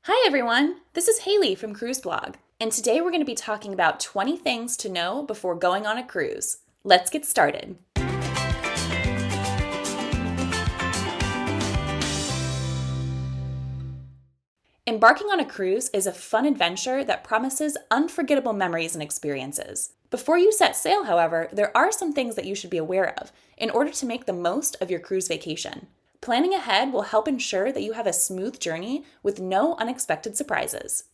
Hi everyone, this is Haley from Cruise Blog, and today we're going to be talking about 20 things to know before going on a cruise. Let's get started. Embarking on a cruise is a fun adventure that promises unforgettable memories and experiences. Before you set sail, however, there are some things that you should be aware of in order to make the most of your cruise vacation. Planning ahead will help ensure that you have a smooth journey with no unexpected surprises.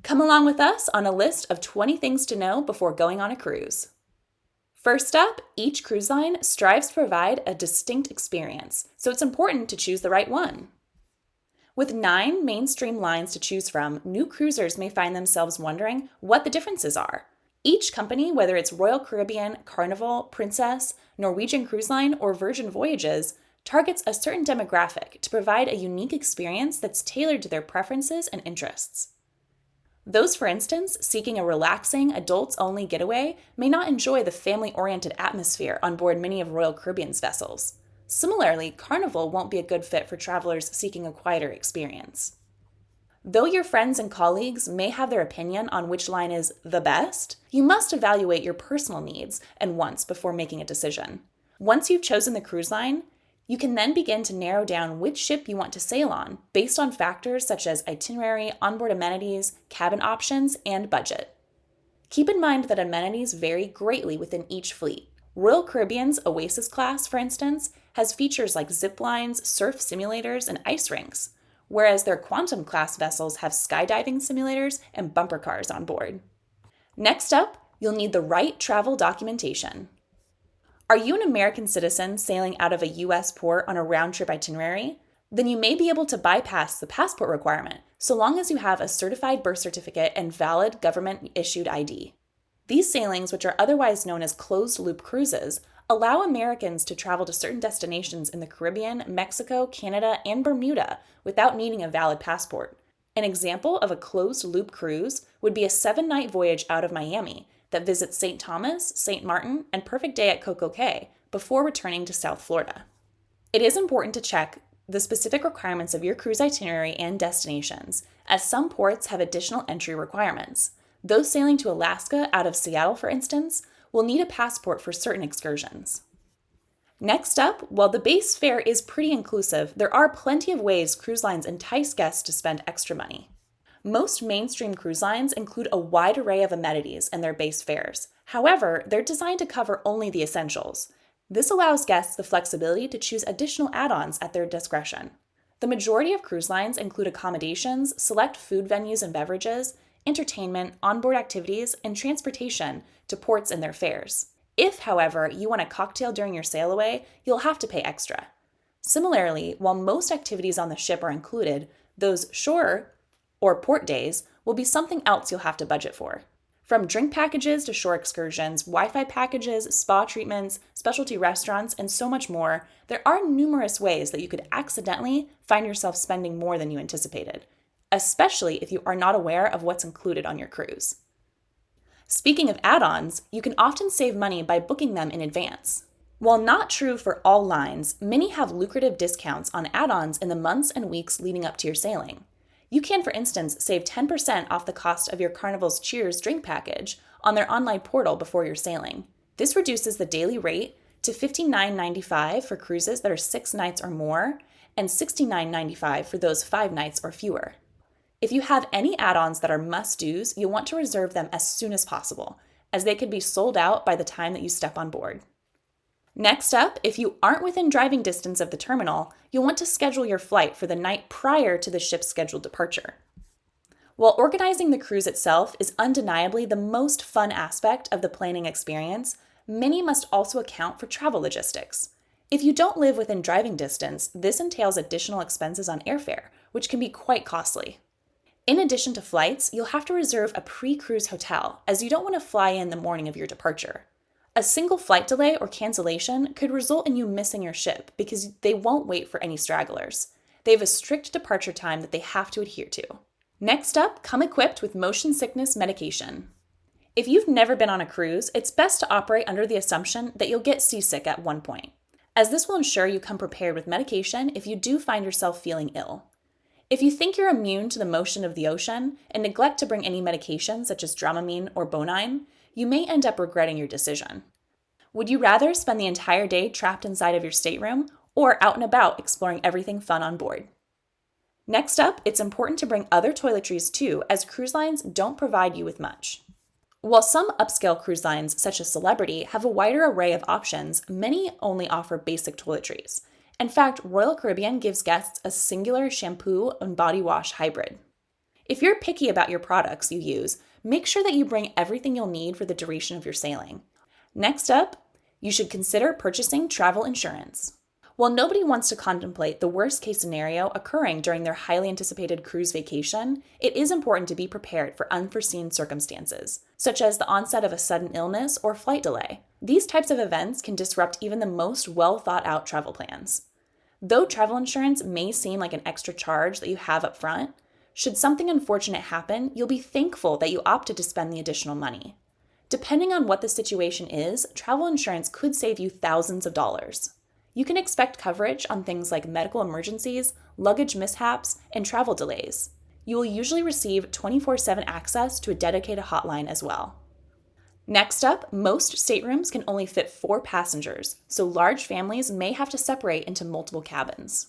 Come along with us on a list of 20 things to know before going on a cruise. First up, each cruise line strives to provide a distinct experience, so it's important to choose the right one. With 9 mainstream lines to choose from, new cruisers may find themselves wondering what the differences are. Each company, whether it's Royal Caribbean, Carnival, Princess, Norwegian Cruise Line, or Virgin Voyages, targets a certain demographic to provide a unique experience that's tailored to their preferences and interests. Those, for instance, seeking a relaxing, adults-only getaway may not enjoy the family-oriented atmosphere on board many of Royal Caribbean's vessels. Similarly, Carnival won't be a good fit for travelers seeking a quieter experience. Though your friends and colleagues may have their opinion on which line is the best, you must evaluate your personal needs and wants before making a decision. Once you've chosen the cruise line, you can then begin to narrow down which ship you want to sail on based on factors such as itinerary, onboard amenities, cabin options, and budget. Keep in mind that amenities vary greatly within each fleet. Royal Caribbean's Oasis class, for instance, has features like zip lines, surf simulators, and ice rinks, whereas their Quantum class vessels have skydiving simulators and bumper cars on board. Next up, you'll need the right travel documentation. Are you an American citizen sailing out of a U.S. port on a round-trip itinerary? Then you may be able to bypass the passport requirement, so long as you have a certified birth certificate and valid government-issued ID. These sailings, which are otherwise known as closed-loop cruises, allow Americans to travel to certain destinations in the Caribbean, Mexico, Canada, and Bermuda without needing a valid passport. An example of a closed-loop cruise would be a 7-night voyage out of Miami that visits St. Thomas, St. Martin, and Perfect Day at Coco Cay before returning to South Florida. It is important to check the specific requirements of your cruise itinerary and destinations, as some ports have additional entry requirements. Those sailing to Alaska out of Seattle, for instance, will need a passport for certain excursions. Next up, while the base fare is pretty inclusive, there are plenty of ways cruise lines entice guests to spend extra money. Most mainstream cruise lines include a wide array of amenities in their base fares. However, they're designed to cover only the essentials. This allows guests the flexibility to choose additional add-ons at their discretion. The majority of cruise lines include accommodations, select food venues and beverages, entertainment, onboard activities, and transportation to ports in their fares. If, however, you want a cocktail during your sail away, you'll have to pay extra. Similarly, while most activities on the ship are included, those shore or port days will be something else you'll have to budget for. From drink packages to shore excursions, Wi-Fi packages, spa treatments, specialty restaurants, and so much more, there are numerous ways that you could accidentally find yourself spending more than you anticipated, especially if you are not aware of what's included on your cruise. Speaking of add-ons, you can often save money by booking them in advance. While not true for all lines, many have lucrative discounts on add-ons in the months and weeks leading up to your sailing. You can, for instance, save 10% off the cost of your Carnival's Cheers drink package on their online portal before you're sailing. This reduces the daily rate to $59.95 for cruises that are 6 nights or more, and $69.95 for those 5 nights or fewer. If you have any add-ons that are must-dos, you'll want to reserve them as soon as possible, as they could be sold out by the time that you step on board. Next up, if you aren't within driving distance of the terminal, you'll want to schedule your flight for the night prior to the ship's scheduled departure. While organizing the cruise itself is undeniably the most fun aspect of the planning experience, many must also account for travel logistics. If you don't live within driving distance, this entails additional expenses on airfare, which can be quite costly. In addition to flights, you'll have to reserve a pre-cruise hotel, as you don't want to fly in the morning of your departure. A single flight delay or cancellation could result in you missing your ship because they won't wait for any stragglers. They have a strict departure time that they have to adhere to. Next up, come equipped with motion sickness medication. If you've never been on a cruise, it's best to operate under the assumption that you'll get seasick at one point, as this will ensure you come prepared with medication if you do find yourself feeling ill. If you think you're immune to the motion of the ocean and neglect to bring any medications such as Dramamine or Bonine, you may end up regretting your decision. Would you rather spend the entire day trapped inside of your stateroom or out and about exploring everything fun on board? Next up, it's important to bring other toiletries too, as cruise lines don't provide you with much. While some upscale cruise lines, such as Celebrity, have a wider array of options, many only offer basic toiletries. In fact, Royal Caribbean gives guests a singular shampoo and body wash hybrid. If you're picky about your products you use, make sure that you bring everything you'll need for the duration of your sailing. Next up, you should consider purchasing travel insurance. While nobody wants to contemplate the worst-case scenario occurring during their highly anticipated cruise vacation, it is important to be prepared for unforeseen circumstances, such as the onset of a sudden illness or flight delay. These types of events can disrupt even the most well-thought-out travel plans. Though travel insurance may seem like an extra charge that you have up front, should something unfortunate happen, you'll be thankful that you opted to spend the additional money. Depending on what the situation is, travel insurance could save you thousands of dollars. You can expect coverage on things like medical emergencies, luggage mishaps, and travel delays. You will usually receive 24/7 access to a dedicated hotline as well. Next up, most staterooms can only fit 4 passengers, so large families may have to separate into multiple cabins.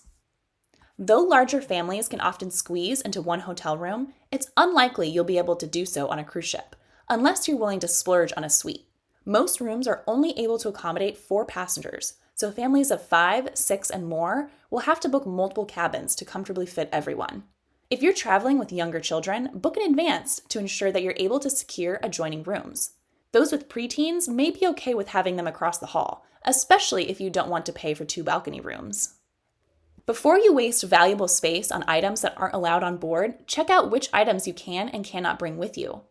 Though larger families can often squeeze into one hotel room, it's unlikely you'll be able to do so on a cruise ship, unless you're willing to splurge on a suite. Most rooms are only able to accommodate 4 passengers, so families of 5, 6, and more will have to book multiple cabins to comfortably fit everyone. If you're traveling with younger children, book in advance to ensure that you're able to secure adjoining rooms. Those with preteens may be okay with having them across the hall, especially if you don't want to pay for 2 balcony rooms. Before you waste valuable space on items that aren't allowed on board, check out which items you can and cannot bring with you.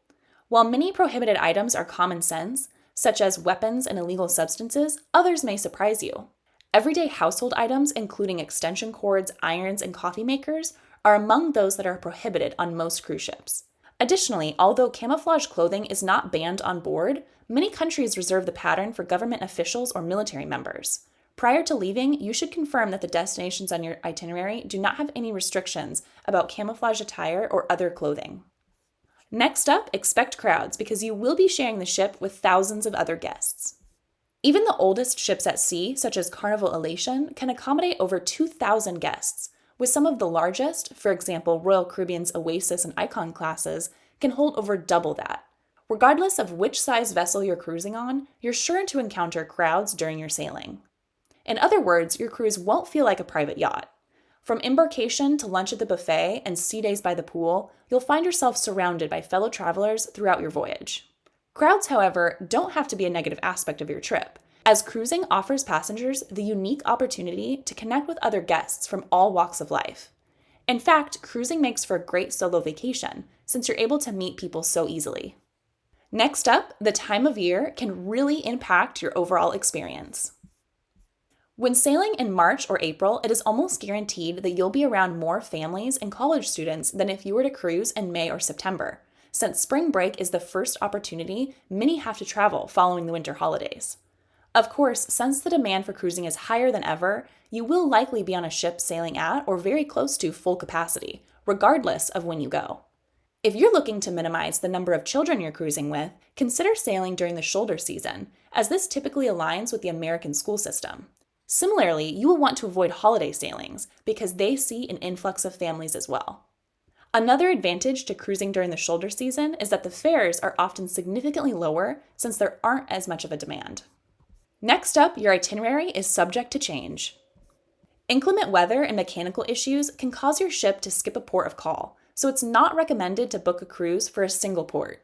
While many prohibited items are common sense, such as weapons and illegal substances, others may surprise you. Everyday household items, including extension cords, irons, and coffee makers, are among those that are prohibited on most cruise ships. Additionally, although camouflage clothing is not banned on board, many countries reserve the pattern for government officials or military members. Prior to leaving, you should confirm that the destinations on your itinerary do not have any restrictions about camouflage attire or other clothing. Next up, expect crowds because you will be sharing the ship with thousands of other guests. Even the oldest ships at sea, such as Carnival Elation, can accommodate over 2,000 guests, with some of the largest, for example, Royal Caribbean's Oasis and Icon classes, can hold over double that. Regardless of which size vessel you're cruising on, you're sure to encounter crowds during your sailing. In other words, your cruise won't feel like a private yacht. From embarkation to lunch at the buffet and sea days by the pool, you'll find yourself surrounded by fellow travelers throughout your voyage. Crowds, however, don't have to be a negative aspect of your trip, as cruising offers passengers the unique opportunity to connect with other guests from all walks of life. In fact, cruising makes for a great solo vacation, since you're able to meet people so easily. Next up, the time of year can really impact your overall experience. When sailing in March or April, it is almost guaranteed that you'll be around more families and college students than if you were to cruise in May or September, since spring break is the first opportunity many have to travel following the winter holidays. Of course, since the demand for cruising is higher than ever, you will likely be on a ship sailing at or very close to full capacity, regardless of when you go. If you're looking to minimize the number of children you're cruising with, consider sailing during the shoulder season, as this typically aligns with the American school system. Similarly, you will want to avoid holiday sailings because they see an influx of families as well. Another advantage to cruising during the shoulder season is that the fares are often significantly lower since there aren't as much of a demand. Next up, your itinerary is subject to change. Inclement weather and mechanical issues can cause your ship to skip a port of call, so it's not recommended to book a cruise for a single port.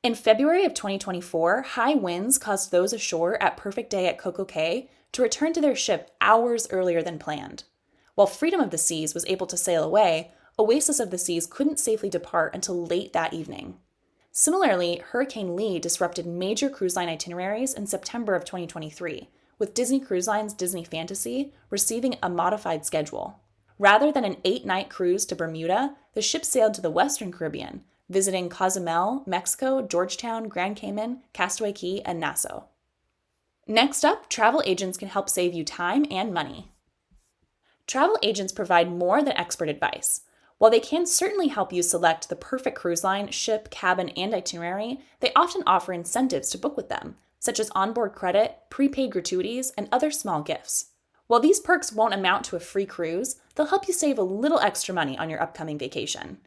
In February of 2024, high winds caused those ashore at Perfect Day at Coco Cay to return to their ship hours earlier than planned. While Freedom of the Seas was able to sail away, Oasis of the Seas couldn't safely depart until late that evening. Similarly, Hurricane Lee disrupted major cruise line itineraries in September of 2023, with Disney Cruise Line's Disney Fantasy receiving a modified schedule. Rather than an 8-night cruise to Bermuda, the ship sailed to the Western Caribbean, visiting Cozumel, Mexico, Georgetown, Grand Cayman, Castaway Cay, and Nassau. Next up, travel agents can help save you time and money. Travel agents provide more than expert advice. While they can certainly help you select the perfect cruise line, ship, cabin, and itinerary, they often offer incentives to book with them, such as onboard credit, prepaid gratuities, and other small gifts. While these perks won't amount to a free cruise, they'll help you save a little extra money on your upcoming vacation.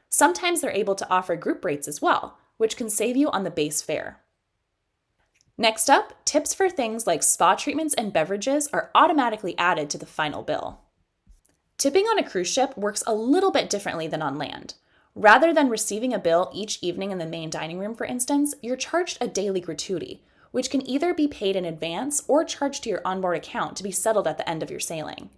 Sometimes they're able to offer group rates as well, which can save you on the base fare. Next up, tips for things like spa treatments and beverages are automatically added to the final bill. Tipping on a cruise ship works a little bit differently than on land. Rather than receiving a bill each evening in the main dining room, for instance, you're charged a daily gratuity, which can either be paid in advance or charged to your onboard account to be settled at the end of your sailing.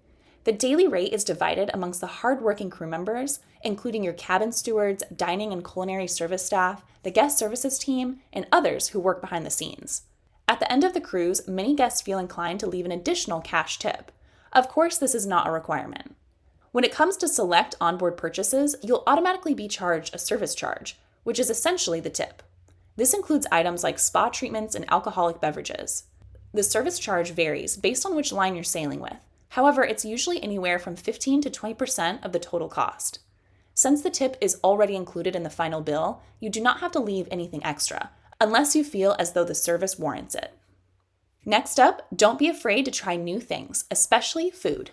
The daily rate is divided amongst the hardworking crew members, including your cabin stewards, dining and culinary service staff, the guest services team, and others who work behind the scenes. At the end of the cruise, many guests feel inclined to leave an additional cash tip. Of course, this is not a requirement. When it comes to select onboard purchases, you'll automatically be charged a service charge, which is essentially the tip. This includes items like spa treatments and alcoholic beverages. The service charge varies based on which line you're sailing with. However, it's usually anywhere from 15 to 20% of the total cost. Since the tip is already included in the final bill, you do not have to leave anything extra, unless you feel as though the service warrants it. Next up, don't be afraid to try new things, especially food.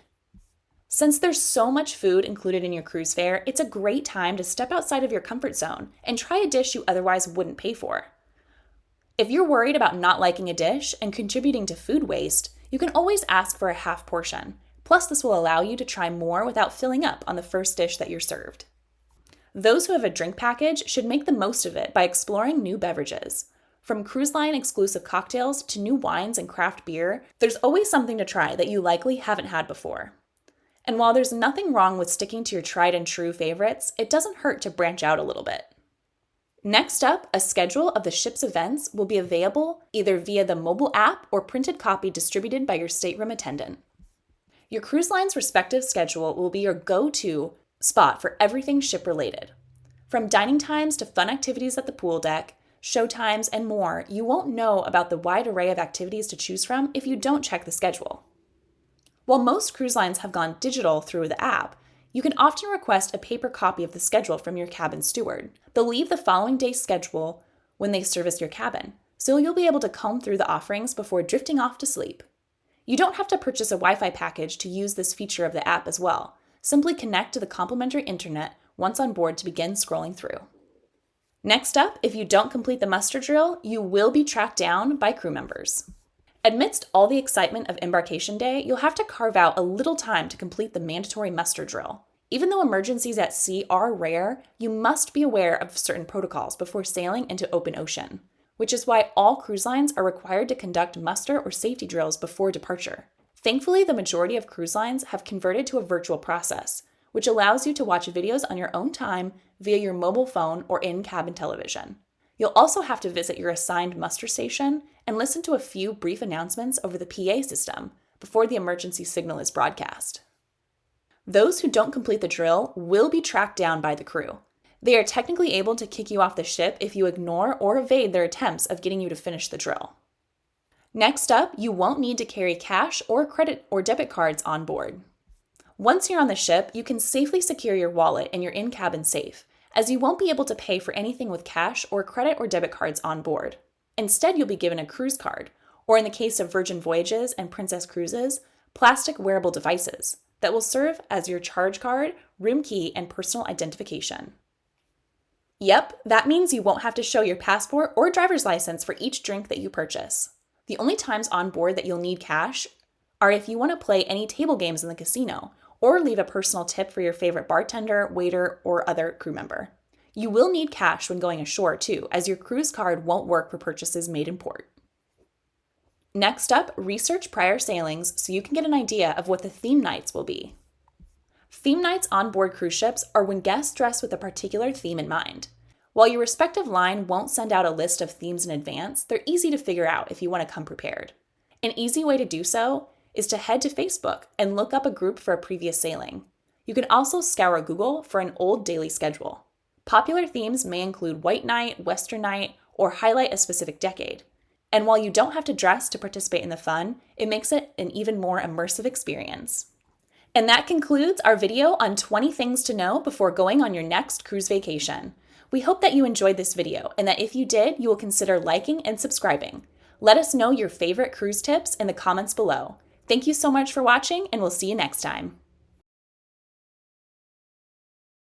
Since there's so much food included in your cruise fare, it's a great time to step outside of your comfort zone and try a dish you otherwise wouldn't pay for. If you're worried about not liking a dish and contributing to food waste, you can always ask for a half portion. Plus, this will allow you to try more without filling up on the first dish that you're served. Those who have a drink package should make the most of it by exploring new beverages. From cruise line exclusive cocktails to new wines and craft beer, there's always something to try that you likely haven't had before. And while there's nothing wrong with sticking to your tried and true favorites, it doesn't hurt to branch out a little bit. Next up, a schedule of the ship's events will be available either via the mobile app or printed copy distributed by your stateroom attendant. Your cruise line's respective schedule will be your go-to spot for everything ship-related. From dining times to fun activities at the pool deck, show times, and more, you won't know about the wide array of activities to choose from if you don't check the schedule. While most cruise lines have gone digital through the app, you can often request a paper copy of the schedule from your cabin steward. They'll leave the following day's schedule when they service your cabin, so you'll be able to comb through the offerings before drifting off to sleep. You don't have to purchase a Wi-Fi package to use this feature of the app as well. Simply connect to the complimentary internet once on board to begin scrolling through. Next up, if you don't complete the muster drill, you will be tracked down by crew members. Amidst all the excitement of embarkation day, you'll have to carve out a little time to complete the mandatory muster drill. Even though emergencies at sea are rare, you must be aware of certain protocols before sailing into open ocean, which is why all cruise lines are required to conduct muster or safety drills before departure. Thankfully, the majority of cruise lines have converted to a virtual process, which allows you to watch videos on your own time via your mobile phone or in-cabin television. You'll also have to visit your assigned muster station and listen to a few brief announcements over the PA system before the emergency signal is broadcast. Those who don't complete the drill will be tracked down by the crew. They are technically able to kick you off the ship if you ignore or evade their attempts of getting you to finish the drill. Next up, you won't need to carry cash or credit or debit cards on board. Once you're on the ship, you can safely secure your wallet in your in-cabin safe, as you won't be able to pay for anything with cash or credit or debit cards on board. Instead, you'll be given a cruise card, or in the case of Virgin Voyages and Princess Cruises, plastic wearable devices that will serve as your charge card, room key, and personal identification. Yep, that means you won't have to show your passport or driver's license for each drink that you purchase. The only times on board that you'll need cash are if you want to play any table games in the casino, or leave a personal tip for your favorite bartender, waiter, or other crew member. You will need cash when going ashore too, as your cruise card won't work for purchases made in port. Next up, research prior sailings so you can get an idea of what the theme nights will be. Theme nights on board cruise ships are when guests dress with a particular theme in mind. While your respective line won't send out a list of themes in advance, they're easy to figure out if you want to come prepared. An easy way to do so is to head to Facebook and look up a group for a previous sailing. You can also scour Google for an old daily schedule. Popular themes may include White Night, Western Night, or highlight a specific decade. And while you don't have to dress to participate in the fun, it makes it an even more immersive experience. And that concludes our video on 20 things to know before going on your next cruise vacation. We hope that you enjoyed this video and that if you did, you will consider liking and subscribing. Let us know your favorite cruise tips in the comments below. Thank you so much for watching, and we'll see you next time.